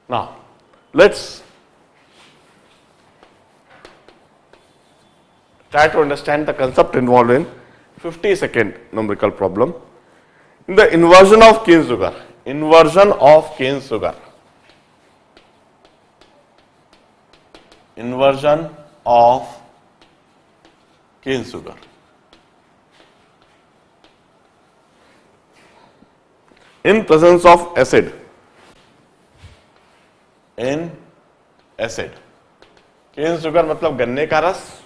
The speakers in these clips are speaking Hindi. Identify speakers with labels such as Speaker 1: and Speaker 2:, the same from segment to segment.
Speaker 1: Now, let's try to understand the concept involved in 50-second numerical problem. In the inversion of cane sugar, inversion of cane sugar, inversion of cane sugar. In presence of acid, in acid, cane sugar मतलब गन्ने का रस,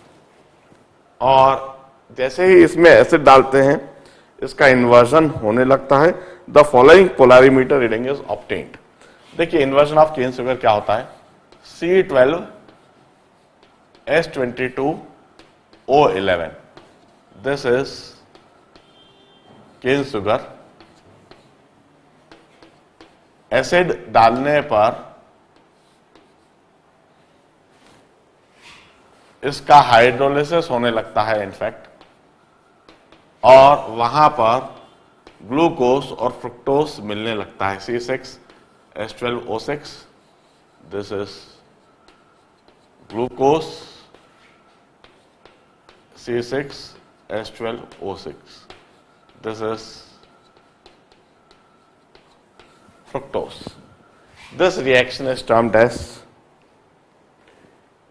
Speaker 1: और जैसे ही इसमें एसिड डालते हैं इसका इन्वर्जन होने लगता है. The following polarimeter reading is obtained. देखिए इन्वर्जन ऑफ केन शुगर क्या होता है. C12H22O11, this is cane sugar. Acid डालने पर इसका हाइड्रोलिसिस होने लगता है इनफैक्ट, और वहां पर ग्लूकोज और फ्रुक्टोज मिलने लगता है. C6H12O6, this is glucose. C6H12O6, this is fructose. This reaction is termed as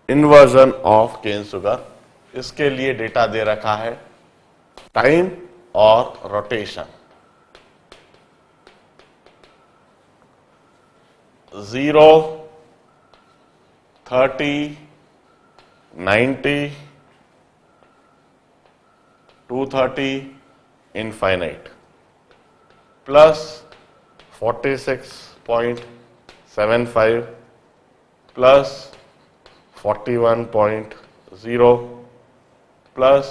Speaker 1: inversion of cane sugar. इसके लिए डेटा दे रखा है टाइम और rotation. 0, 30, 90, 230, infinite, plus 46.75 plus 41.0 plus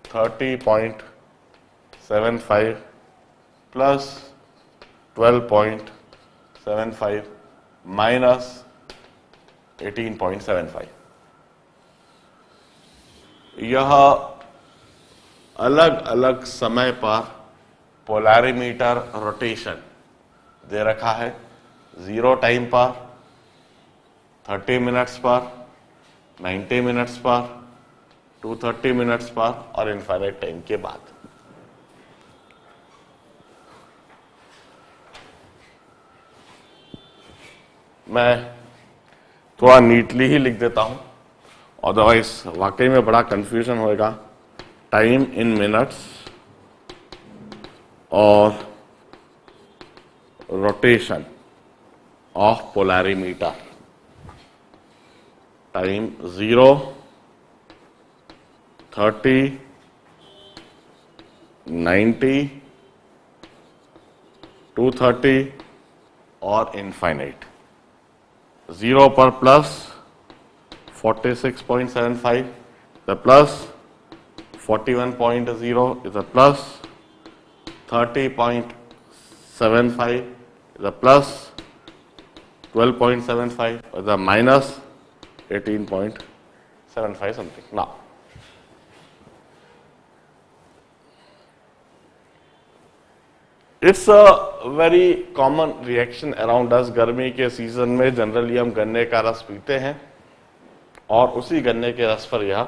Speaker 1: 30.75 plus 12.75 minus 18.75. यह अलग अलग समय पर पोलैरिमीटर रोटेशन दे रखा है. 0 टाइम पर, 30 मिनट्स पर, 90 मिनट्स पर, 230 मिनट्स पर और इनफाइनाइट टाइम के बाद. मैं थोड़ा नीटली ही लिख देता हूं, अदरवाइज वाकई में बड़ा कंफ्यूजन होएगा. टाइम इन मिनट्स और rotation of polarimeter. Time 0, 30, 90, 230 और infinite. 0 पर plus 46.75, the plus 41.0 is a plus, 30.75 is a plus, 12.75 is a minus, 18.75 something. Now, it's a very common reaction around us. गर्मी के सीजन में जनरली हम गन्ने का रस पीते हैं और उसी गन्ने के रस पर यह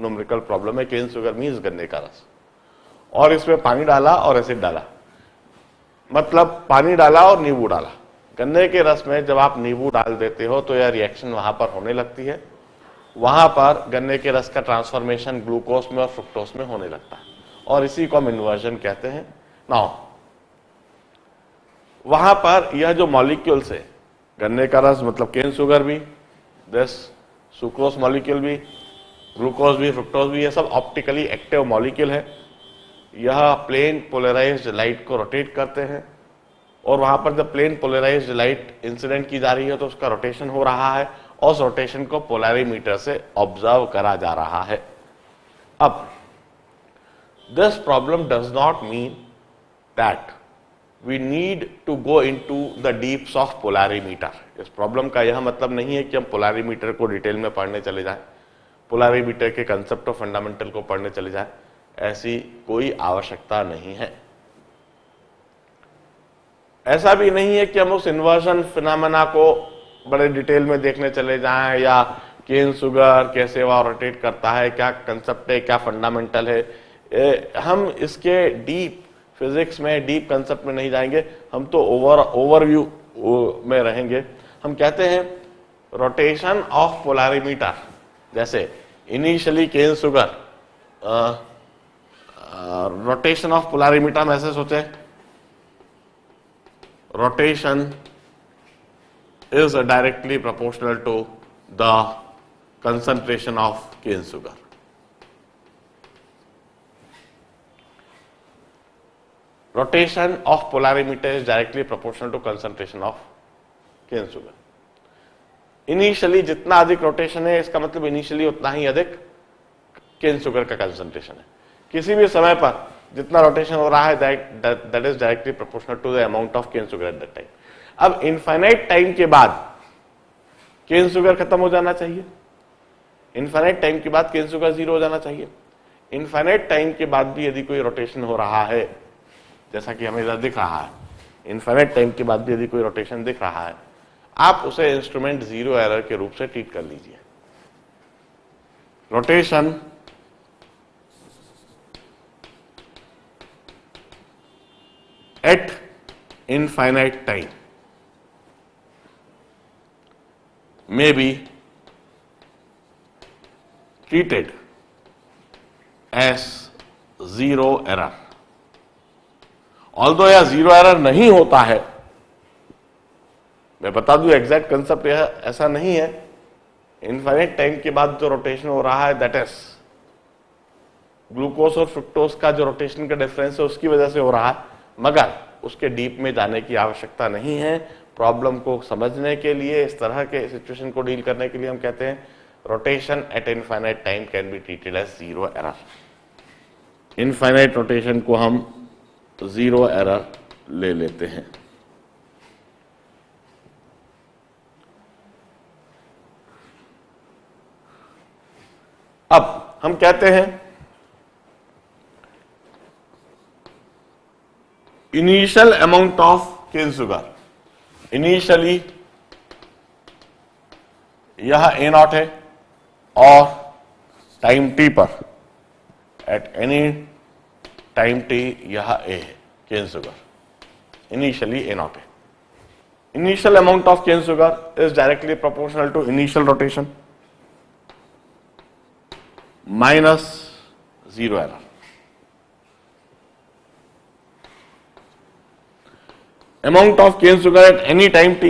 Speaker 1: न्यूमेरिकल प्रॉब्लम है. केन शुगर मीन्स गन्ने का रस, और इसमें पानी डाला और एसिड डाला, मतलब पानी डाला और नींबू डाला. गन्ने के रस में जब आप नींबू डाल देते हो तो यह रिएक्शन वहां पर होने लगती है. वहां पर गन्ने के रस का ट्रांसफॉर्मेशन ग्लूकोज में और फ्रुक्टोज में होने लगता है, और इसी को हम इन्वर्जन कहते हैं. नाउ वहां पर यह जो मॉलिक्यूल्स है, गन्ने का रस मतलब केन शुगर भी, दिस सुक्रोज मॉलिक्यूल भी, ग्लूकोज भी, फ्रुक्टोज भी, ये सब ऑप्टिकली एक्टिव मॉलिक्यूल है. यह प्लेन पोलराइज्ड लाइट को रोटेट करते हैं, और वहां पर जब प्लेन पोलराइज्ड लाइट इंसिडेंट की जा रही है तो उसका रोटेशन हो रहा है, और उस रोटेशन को पोलैरिमीटर से ऑब्जर्व करा जा रहा है. अब this problem does not mean that we need to go into the deeps of polarimeter. इस प्रॉब्लम का यह मतलब नहीं है कि हम पोलैरिमीटर को डिटेल में पढ़ने चले जाएं, पोलैरिमीटर के कंसेप्ट ऑफ फंडामेंटल को पढ़ने चले जाएं. ऐसी कोई आवश्यकता नहीं है. ऐसा भी नहीं है कि हम उस इन्वर्जन फिनोमेना को बड़े डिटेल में देखने चले जाएं, या केन शुगर कैसे वह रोटेट करता है, क्या कंसेप्ट है, क्या फंडामेंटल है। हम इसके डीप फिजिक्स में, डीप कंसेप्ट में नहीं जाएंगे, हम तो ओवरव्यू में रहेंगे। हम कहते हैं रोटेशन ऑफ पोलैरिमीटर, जैसे initially cane sugar, rotation of polarimeter हम ऐसे सोचे, rotation is directly proportional to the concentration of cane sugar. Rotation of polarimeter is directly proportional to concentration of cane sugar. Initially जितना अधिक रोटेशन है, इसका मतलब इनिशियली उतना ही अधिक केन शुगर का कंसंट्रेशन है। किसी भी समय पर जितना रोटेशन हो रहा है, that is directly proportional to the amount of cane sugar at that time. अब इनफाइनाइट टाइम के बाद केन शुगर खत्म हो जाना चाहिए, इनफाइनाइट टाइम के बाद केन शुगर जीरो हो जाना चाहिए। इनफाइनाइट टाइम के बाद भी यदि कोई रोटेशन हो रहा है, जैसा कि हमें इधर दिख रहा है, इनफाइनाइट टाइम के बाद भी यदि कोई रोटेशन दिख रहा है, आप उसे इंस्ट्रूमेंट जीरो एरर के रूप से ट्रीट कर लीजिए। Rotation at infinite time may be treated as zero error. Although यह जीरो एरर नहीं होता है, मैं बता दूं एग्जैक्ट कंसेप्ट ऐसा नहीं है। इनफाइनाइट टाइम के बाद जो रोटेशन हो रहा है, दैट इज ग्लूकोज और फ्रुक्टोज का जो रोटेशन का डिफरेंस है, उसकी वजह से हो रहा है, मगर उसके डीप में जाने की आवश्यकता नहीं है। प्रॉब्लम को समझने के लिए, इस तरह के सिचुएशन को डील करने के लिए हम कहते हैं rotation at infinite time can be treated as zero error. Infinite rotation को हम जीरो एरर ले लेते हैं। अब हम कहते हैं initial amount of cane sugar, initially यह ए नॉट है, और टाइम टी पर, एट एनी टाइम टी यह ए है cane sugar, initially a naught है। Initial amount of cane sugar is directly proportional to initial rotation minus zero error. Amount of cane sugar at any time t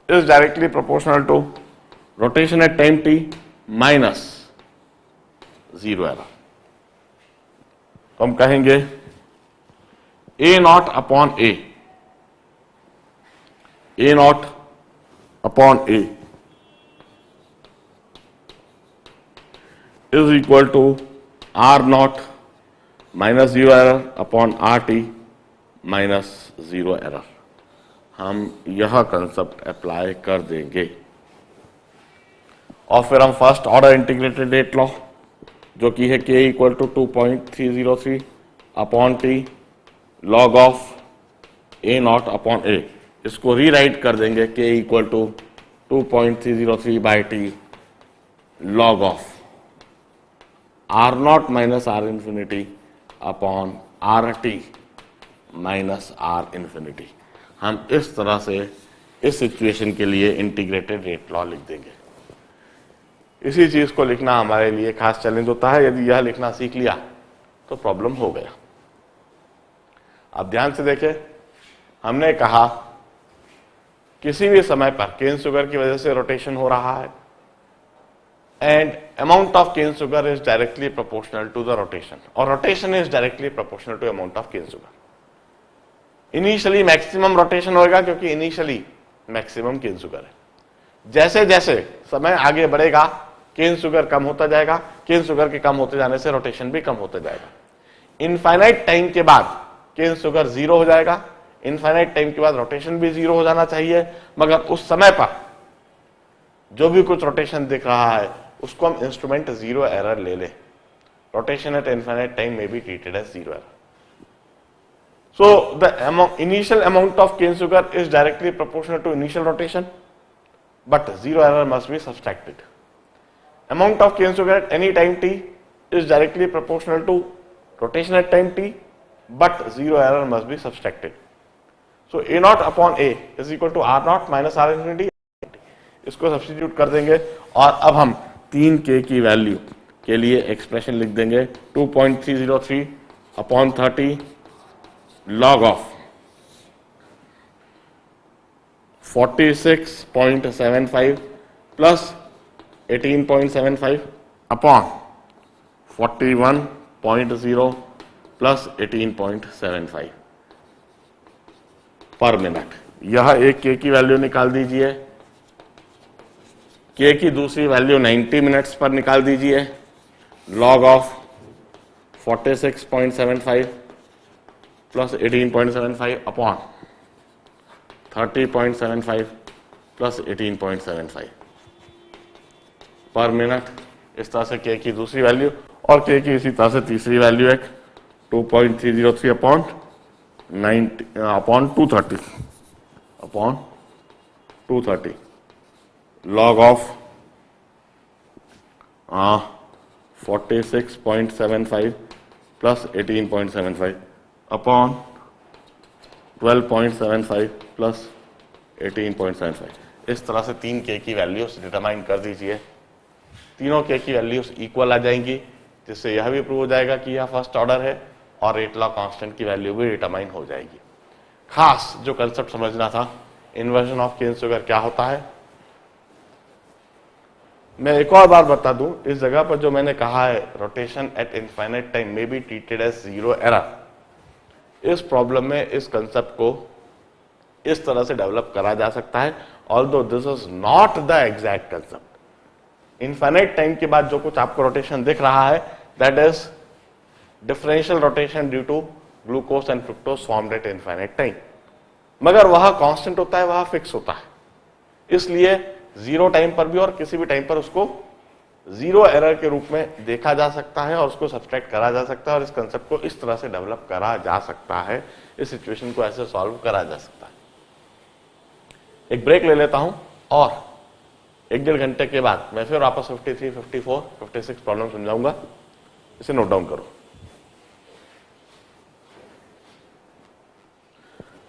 Speaker 1: is directly proportional to rotation at time t minus zero error. तो हम कहेंगे A not upon A, A not upon A is equal to R not minus zero error upon R T minus zero error. हम यह कंसेप्ट अप्लाई कर देंगे, और फिर हम first order integrated rate law, जो कि है k equal to 2.303 upon T log of A not upon A, इसको रीराइट कर देंगे k equal to 2.303 by T log of R not minus are infinity upon R T minus are infinity. हम इस तरह से इस सिचुएशन के लिए इंटीग्रेटेड रेट लॉ लिख देंगे। इसी चीज को लिखना हमारे लिए खास चैलेंज होता है। यदि यह लिखना सीख लिया तो प्रॉब्लम हो गया। अब ध्यान से देखें, हमने कहा किसी भी समय पर केन शुगर की वजह से रोटेशन हो रहा है, and amount of cane sugar is directly proportional to the rotation, और rotation is directly proportional to amount of cane sugar. Initially maximum rotation होगा क्योंकि इनिशियली मैक्सिमम केन शुगर है। जैसे जैसे समय आगे बढ़ेगा केन शुगर कम होता जाएगा, केन शुगर के कम होते जाने से रोटेशन भी कम होता जाएगा। इनफाइनाइट टाइम के बाद केन शुगर जीरो हो जाएगा, इनफाइनाइट टाइम के बाद रोटेशन भी जीरो हो जाना चाहिए, मगर उस समय पर जो भी कुछ रोटेशन दिख रहा है उसको हम इंस्ट्रूमेंट जीरो एरर ले लें। रोटेशन एट इनफाइनाइट टाइम में be treated as zero error. So the initial amount of cane sugar is directly proportional to initial rotation, but zero error must be subtracted. Amount of cane sugar at any time t is directly proportional to rotation at time t, but zero error must be subtracted. So A naught upon A is equal to R naught minus R infinity. इसको सब्स्टिट्यूट कर देंगे और अब हम 3K की वैल्यू के लिए एक्सप्रेशन लिख देंगे 2.303 upon 30 log of 46.75 plus 18.75 upon 41.0 plus 18.75 पर मिनट। यह एक K की वैल्यू निकाल दीजिए, K की दूसरी वैल्यू 90 मिनट्स पर निकाल दीजिए, log of 46.75 plus 18.75 upon 30.75 plus 18.75 पर मिनट। इस तरह से K की दूसरी वैल्यू और K की इसी तरह से तीसरी वैल्यू एक 2.303 upon 230 log of 46.75 plus 18.75 upon 12.75 plus 18.75। इस तरह से 3K की वैल्यूज डिटरमाइन कर दीजिए। तीनों K की वैल्यूज इक्वल आ जाएंगी, जिससे यह भी प्रूव हो जाएगा कि यह फर्स्ट ऑर्डर है और रेट लॉ कांस्टेंट की वैल्यू भी डिटरमाइन हो जाएगी। खास जो कंसेप्ट समझना था, इन्वर्जन ऑफ केन शुगर क्या होता है, मैं एक और बार बता दूं। इस जगह पर जो मैंने कहा है रोटेशन एट इनफाइनाइट टाइम में be treated as zero error, इस प्रॉब्लम में इस कंसेप्ट को इस तरह से डेवलप करा जा सकता है, although this is not the exact concept. Infinite time के बाद जो कुछ आपको रोटेशन दिख रहा है that is differential rotation due to glucose and fructose formed at infinite time, मगर वह कांस्टेंट होता है, वह फिक्स होता है। इसलिए जीरो टाइम पर भी और किसी भी टाइम पर उसको जीरो एरर के रूप में देखा जा सकता है और उसको सब्सट्रैक्ट करा जा सकता है और इस कंसेप्ट को इस तरह से डेवलप करा जा सकता है, इस सिचुएशन को ऐसे सॉल्व करा जा सकता है। एक ब्रेक ले लेता हूं और 1-1.5 घंटे के बाद मैं फिर वापस 53, 54, 56 प्रॉब्लम समझाऊंगा, इसे नोट डाउन करो।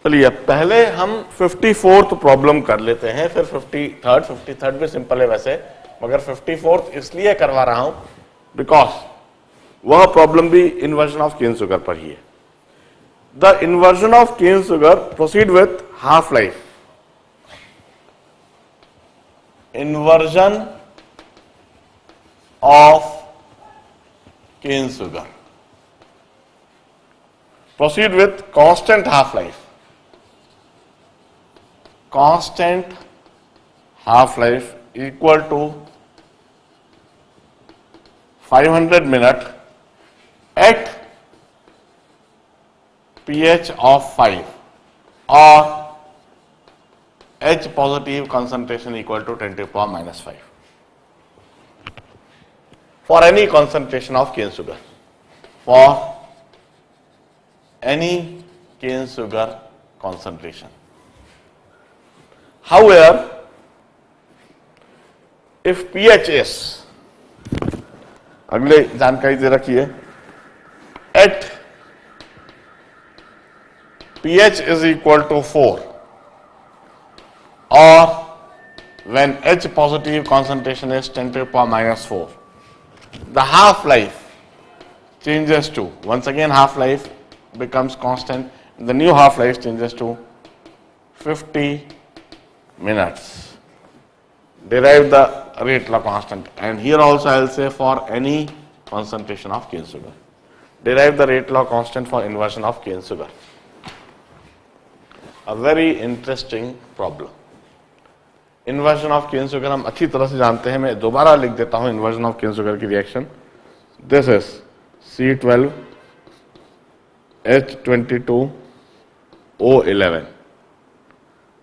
Speaker 1: चलिए पहले हम 54th प्रॉब्लम कर लेते हैं, फिर 53rd भी सिंपल है वैसे, मगर 54th इसलिए करवा रहा हूं बिकॉज वह प्रॉब्लम भी इन्वर्जन ऑफ केन शुगर पर ही है। The inversion of cane sugar proceed with half life. Inversion of cane sugar proceed with constant half life. Constant half-life equal to 500 minute at pH of 5 or H positive concentration equal to 10 to the power minus 5 for any concentration of cane sugar. For any cane sugar concentration. However, if pH is, अगले जानकारी दे रखी है, at pH is equal to 4 or when H positive concentration is 10 to the power minus 4, the half life changes to, once again half life becomes constant, the new half life changes to 50 minutes. Derive the rate law constant, and here also I will say for any concentration of cane sugar. Derive the rate law constant for inversion of cane sugar. A very interesting problem. Inversion of cane sugar हम अच्छी तरह से जानते हैं, मैं दोबारा लिख देता हूं inversion of cane sugar की reaction. This is C12 H22 O11.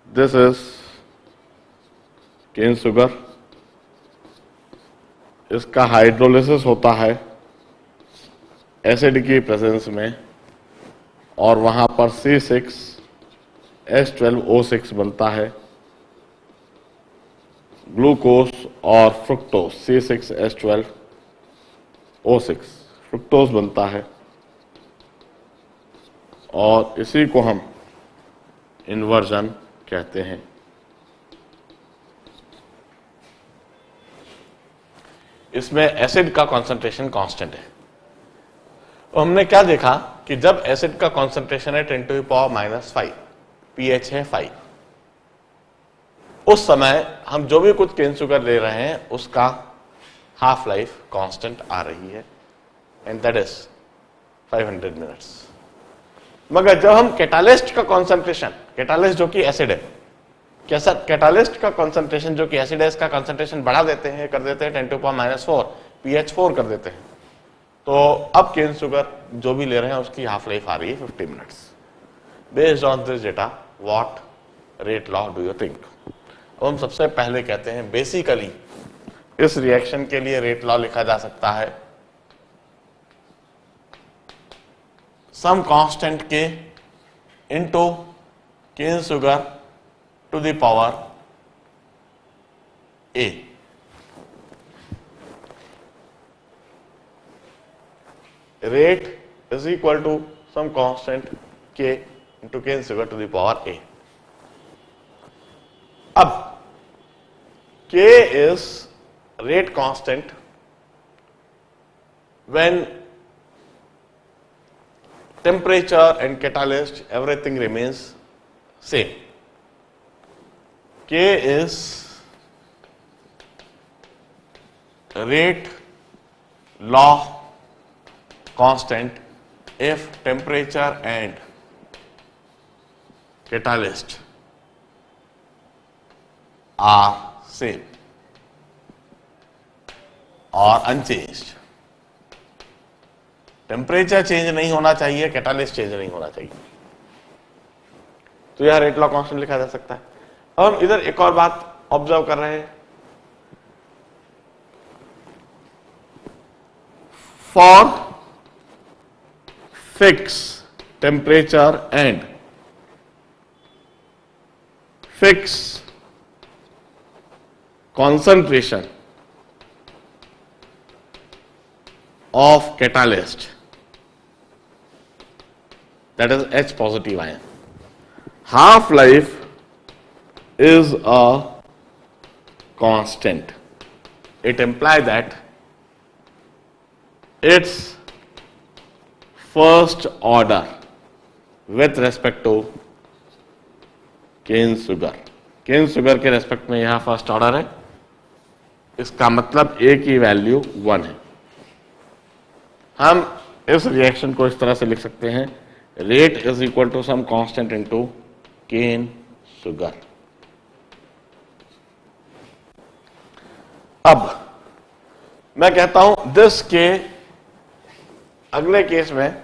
Speaker 1: This is cane sugar, इसका हाइड्रोलिसिस होता है एसिड की प्रेजेंस में और वहां पर C6H12O6 बनता है, ग्लूकोज और फ्रुक्टोज, C6H12O6 फ्रुक्टोज बनता है, और इसी को हम इन्वर्जन कहते हैं। इसमें एसिड का कॉन्सेंट्रेशन कांस्टेंट है। तो हमने क्या देखा कि जब एसिड का कॉन्सेंट्रेशन है 10⁻⁻5, पीएच है 5, उस समय हम जो भी कुछ केन शुगर ले रहे हैं उसका हाफ लाइफ कांस्टेंट आ रही है, एंड दैट इज 500 मिनट्स। मगर जब हम कैटालिस्ट का कॉन्सेंट्रेशन, कैटालिस्ट जो कि एसिड है, कैसा कैटालिस्ट का कॉन्सेंट्रेशन जो कि एसिड है, इसका कॉन्सेंट्रेशन बढ़ा देते हैं, कर देते हैं 10⁻⁴, पीएच 4 कर देते हैं, तो अब केन शुगर जो भी ले रहे हैं उसकी हाफ लाइफ आ रही है 50 minutes. Based on this data, what rate law do you think? अब हम सबसे पहले कहते हैं बेसिकली इस रिएक्शन के लिए रेट लॉ लिखा जा सकता है सम कांस्टेंट के into cane sugar to the power a. Rate is equal to some constant k into cane sugar to the power a. अब k is rate constant when temperature and catalyst everything remains same. K is rate law constant if temperature and catalyst are same or unchanged. Temperature change नहीं होना चाहिए, कैटालिस्ट चेंज नहीं होना चाहिए, तो यह रेट लॉ कांस्टेंट लिखा जा सकता है। अब हम इधर एक और बात ऑब्जर्व कर रहे हैं, for fix temperature and fix concentration of catalyst, that is H positive ion, half life is a constant. It implies that its first order with respect to cane sugar, cane sugar के रेस्पेक्ट में यहां फर्स्ट ऑर्डर है, इसका मतलब ए की वैल्यू 1 है। हम इस रिएक्शन को इस तरह से लिख सकते हैं, rate is equal to some constant into cane sugar. अब मैं कहता हूं दिस के अगले केस में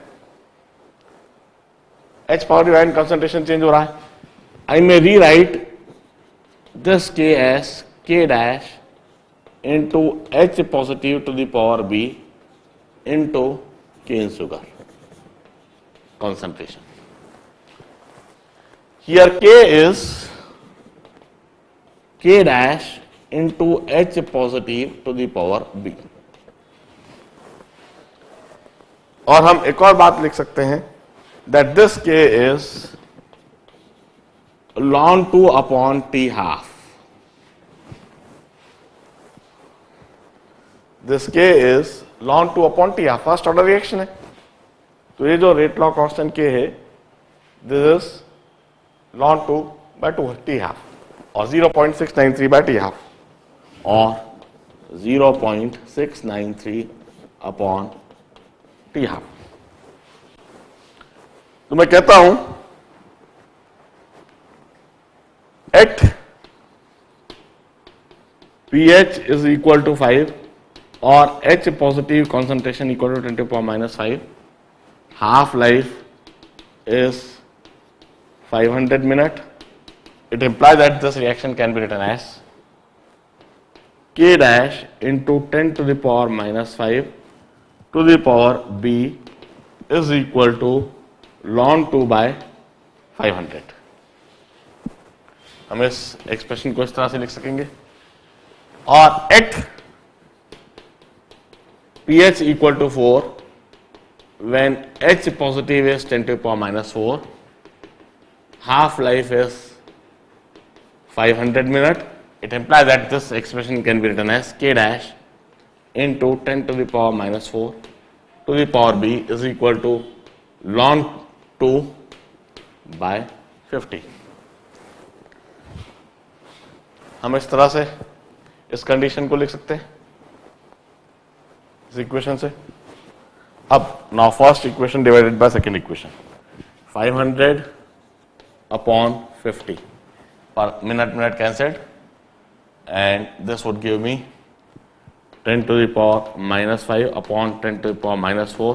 Speaker 1: H positive ion concentration change हो रहा है, I may rewrite this k as k dash into H positive to the power B into cane sugar concentration. Here K is K dash into H positive to the power B. और हम एक और बात लिख सकते हैं that this K is ln 2 upon T half. This K is ln 2 upon T half, first order reaction है, तो ये जो रेट लॉ कांस्टेंट K है, this is ln 2 by 2 T half और 0.693 by T half और 0.693 upon T half। तो मैं कहता हूं at pH is equal to 5 और H positive concentration equal to 10 to the power -5, half life is 500 minutes. It implies that this reaction can be written as K dash into 10 to the power -5 to the power B is equal to ln 2 by 500। हम इस एक्सप्रेशन को इस तरह से लिख सकेंगे। और eight pH equal to 4 when H positive is 10 to the power minus 4, half life is 500 minutes. It implies that this expression can be written as k dash into 10 to the power minus 4 to the power b is equal to ln 2 by 50। हम इस तरह से इस कंडीशन को लिख सकते हैं इस इक्वेशन से। अब now first equation divided by second equation, 500 upon 50 पर minute cancelled and this would give me 10 to the power minus 5 upon 10 to the power minus 4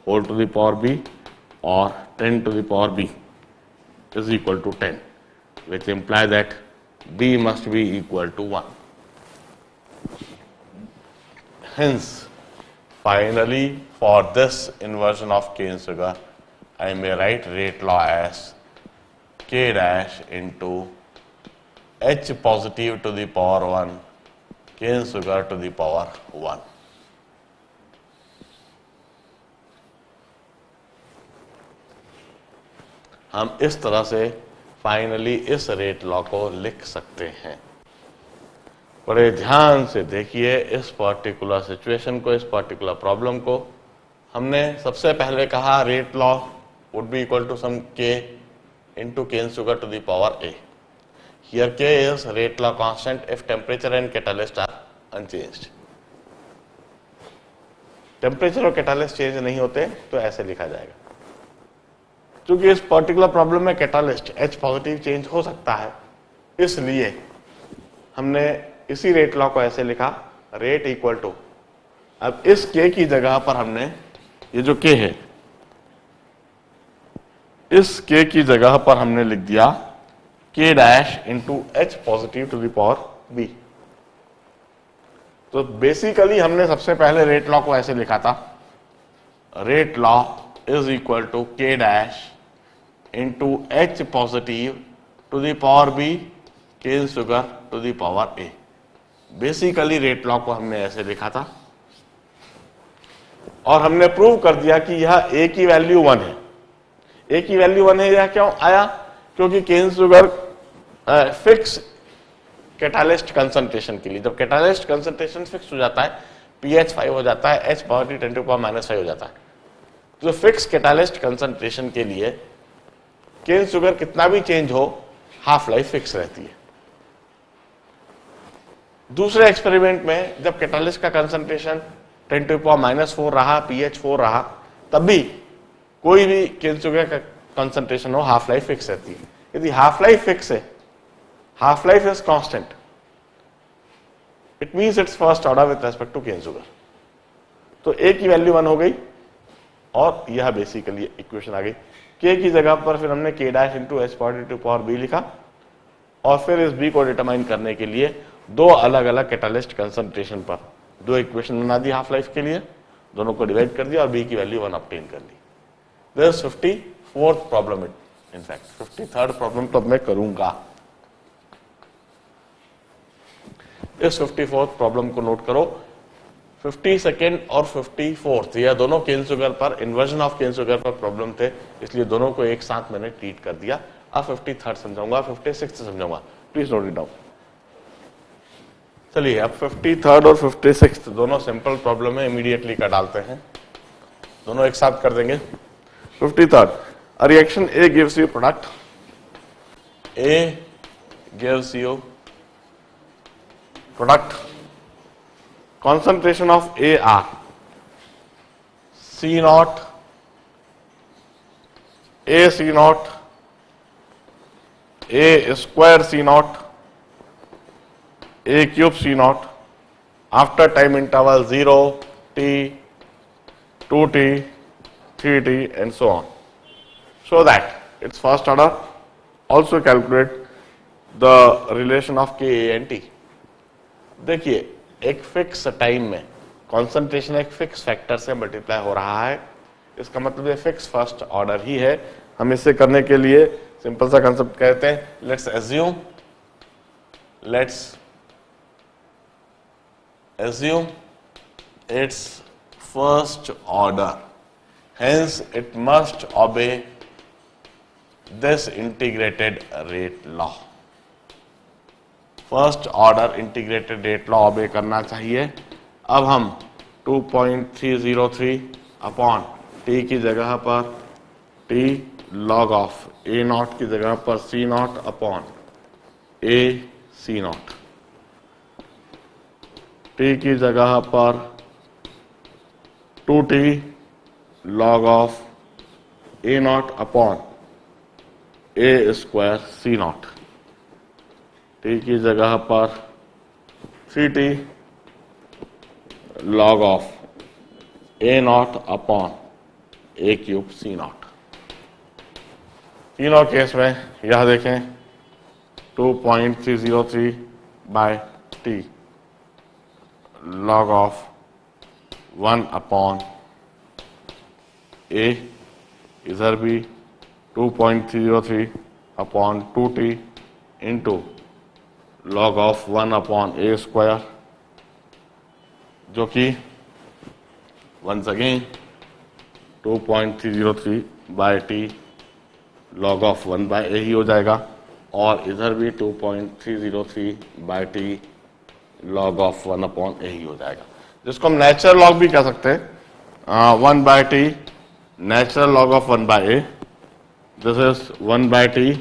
Speaker 1: whole to the power b or 10 to the power b is equal to 10, which implies that b must be equal to 1. Hence, finally, for this inversion of k in sugar, I may write rate law as k dash into h positive to the power 1 k in sugar to the power 1. हम इस तरह से फाइनली इस रेट लॉ को लिख सकते हैं। बड़े ध्यान से देखिए इस पर्टिकुलर सिचुएशन को, इस पर्टिकुलर प्रॉब्लम को। हमने सबसे पहले कहा rate law would be equal to some k into k in sugar to the power a. Here k is rate law constant if temperature and catalyst are unchanged. Temperature और कैटालिस्ट चेंज नहीं होते तो ऐसे लिखा जाएगा। क्योंकि इस पर्टिकुलर प्रॉब्लम में कैटालिस्ट H पॉजिटिव चेंज हो सकता है, इसलिए हमने इसी रेट लॉ को ऐसे लिखा, रेट इक्वल टू, अब इस k की जगह पर हमने ये जो k है इस k की जगह पर हमने लिख दिया k dash into H positive to the power b। तो बेसिकली हमने सबसे पहले रेट लॉ को ऐसे लिखा था, rate law is equal to k dash into H positive to the power b k in sugar to the power a। Basically rate law को हमने ऐसे लिखा था और हमने प्रूव कर दिया कि यह a की वैल्यू 1 है। a की वैल्यू 1 है, यह क्यों आया? क्योंकि cane sugar fix catalyst concentration के लिए, जब कैटालिस्ट कंसंट्रेशन फिक्स हो जाता है pH 5 हो जाता है, H positive 10 to the power minus 5 हो जाता है। तो फिक्स कैटालिस्ट कंसंट्रेशन के लिए केन शुगर कितना भी चेंज हो, हाफ लाइफ फिक्स रहती है। दूसरे एक्सपेरिमेंट में जब कैटालिस्ट का concentration 10 to the power minus 4 रहा, pH 4 रहा, तब भी कोई भी केन शुगर का कंसंट्रेशन हो, हाफ लाइफ फिक्स रहती है। यदि हाफ लाइफ फिक्स है, half life is constant, it means it's first order with respect to cane sugar। तो a की वैल्यू 1 हो गई और यह बेसिकली इक्वेशन आ गई। k की जगह पर फिर हमने k dash into H positive to power b लिखा और फिर इस b को डिटरमाइन करने के लिए दो अलग अलग कैटालिस्ट कंसंट्रेशन पर दो इक्वेशन बना दी हाफ लाइफ के लिए, दोनों को डिवाइड कर दिया और b की वैल्यू 1 ऑब्टेन कर ली। This 54th problem, in fact 53rd problem तो अब मैं करूंगा। इस 54th प्रॉब्लम को नोट करो। 52nd और 54th यह दोनों केन शुगर पर, इन्वर्जन ऑफ केन शुगर पर प्रॉब्लम थे, इसलिए दोनों को एक साथ मैंने ट्रीट कर दिया। अब 53rd समझाऊंगा, 56th समझाऊंगा, प्लीज नोट इट डाउन। चलिए अब 53rd और 56th दोनों सिंपल प्रॉब्लम है, इमीडिएटली कर डालते हैं, दोनों एक साथ कर देंगे। 53rd, a reaction A gives you product, A gives you product, concentration of A are C naught, A C naught, A square C naught, A cube C naught, after time interval 0, T, 2T, 3T and so on. So that its first order, also calculate the relation of K, A and T। देखिए एक फिक्स टाइम में कॉन्सेंट्रेशन एक फिक्स फैक्टर से मल्टीप्लाई हो रहा है, इसका मतलब ये फिक्स फर्स्ट ऑर्डर ही है। हम इसे करने के लिए सिंपल सा कंसेप्ट कहते हैं, let's assume its first order, hence it must obey this integrated rate law। First order integrated rate law obey करना चाहिए। अब हम 2.303 अपॉन टी की जगह पर T log of A not की जगह पर C not upon A C not, T की जगह पर 2t log of A not upon A square C not, T की जगह पर 3t log of A not upon A cube C not. तीनों केस में यह देखें 2.303 by T log of 1 upon A, इधर भी 2.303 upon 2t into log of 1 upon A square, जो कि once again 2.303 by T log of 1 by A ही हो जाएगा, और इधर भी 2.303 by T log of 1 upon A ही हो जाएगा, जिसको हम नेचुरल लॉग भी कह सकते हैं। 1 by t natural log of 1 by a, this is 1 by t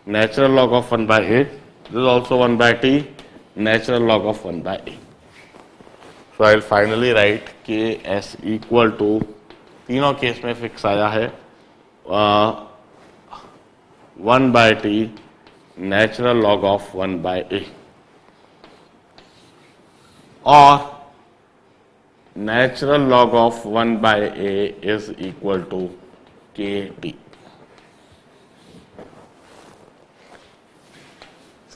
Speaker 1: natural log of 1 by a, this is also 1 by t natural log of 1 by a. So I'll finally write Ks equal to, तीनों केस में फिक्स आया है 1 by t natural log of 1 by a, और natural log of 1 by a is equal to Kt.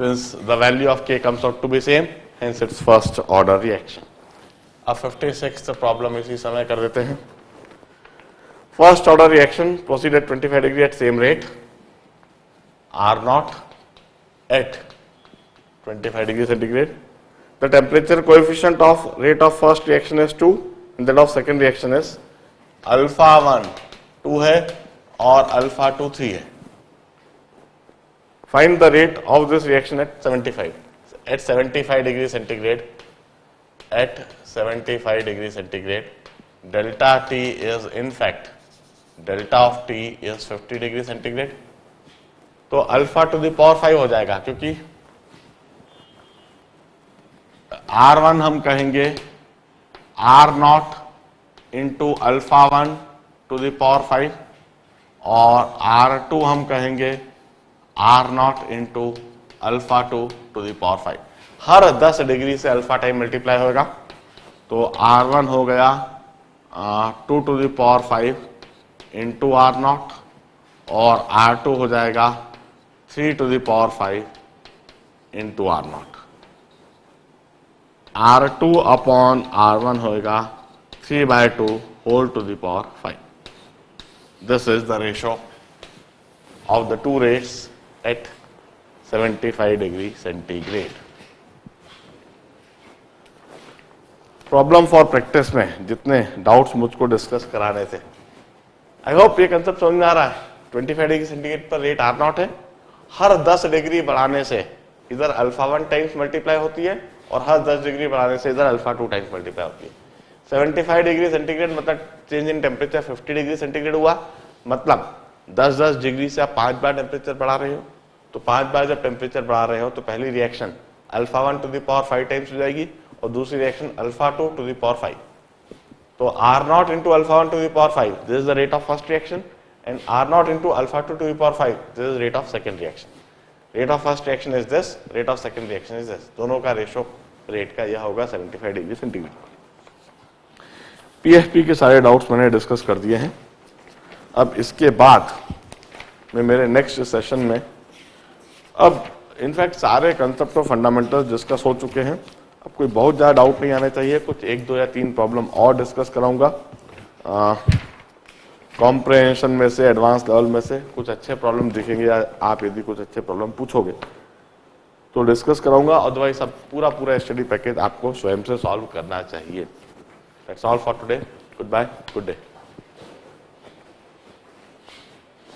Speaker 1: Since the value of k comes out to be same, hence its first order reaction. अब 56th प्रॉब्लम इसी समय कर देते हैं। First order reaction proceed at 25 degree at same rate, R naught at 25 degree centigrade. The temperature coefficient of rate of first reaction is 2 and that of second reaction is alpha 1 2 है और alpha 2 3 है। Find the rate of this reaction at 75 degree centigrade. At 75 degree centigrade, delta T is in fact, delta of T is 50 degree centigrade. तो अल्फा टू द पावर 5 हो जाएगा, क्योंकि R1 हम कहेंगे R not into alpha 1 to the power 5 और R2 हम कहेंगे R not into alpha 2 to the power 5। हर 10 डिग्री से अल्फा टाइम मल्टीप्लाई होगा, तो R1 हो गया 2 to the power 5 into R not, और R2 हो जाएगा 3 to the power 5 into R not. R2 upon R1 होगा 3/2 whole to the power 5। This is the ratio of the two rates at 75 degree centigrade. Problem for practice में जितने डाउट्स मुझको डिस्कस कराने थे, आई होप ये कंसेप्ट समझ में आ रहा है। 25 डिग्री सेंटीग्रेड पर रेट R नॉट है, हर 10 डिग्री बढ़ाने से इधर अल्फा 1 टाइम्स मल्टीप्लाई होती है और हर 10 डिग्री बढ़ाने से इधर अल्फा 2 टाइम्स मल्टीप्लाई होती है। 75 डिग्री सेंटीग्रेड मतलब change in temperature 50 degree centigrade हुआ, मतलब 10-10 डिग्री से आप 5 बार टेम्परेचर बढ़ा रहे हो, तो 5 बार जब टेम्परेचर बढ़ा रहे हो तो पहली reaction alpha 1 to the power 5 times हो जाएगी और दूसरी reaction alpha 2 to the power 5। तो R not into alpha 1 to the power 5, this is the rate of first reaction, and R not into alpha 2 to the power 5, this is rate of second reaction. Rate of first reaction is this, rate of second reaction is this, दोनों का रेशो रेट का यह होगा 75 डिग्री सेंटीग्रेड। पीएफपी के सारे डाउट्स मैंने डिस्कस कर दिए हैं। अब इसके बाद मैं मेरे नेक्स्ट सेशन में अब इनफैक्ट सारे कंसेप्ट ऑफ फंडामेंटल्स डिस्कस हो चुके हैं, अब कोई बहुत ज़्यादा डाउट नहीं आने चाहिए, कुछ 1, 2 या 3 प्रॉब्लम और डिस्कस कराऊंगा। कॉम्प्रहेंशन में से, एडवांस लेवल में से कुछ अच्छे प्रॉब्लम दिखेंगे, या आप यदि कुछ अच्छे प्रॉब्लम पूछोगे तो डिस्कस कराऊंगा, अदरवाइज सब पूरा स्टडी पैकेज आपको स्वयं से सॉल्व करना चाहिए। That's all for today. Goodbye, good day.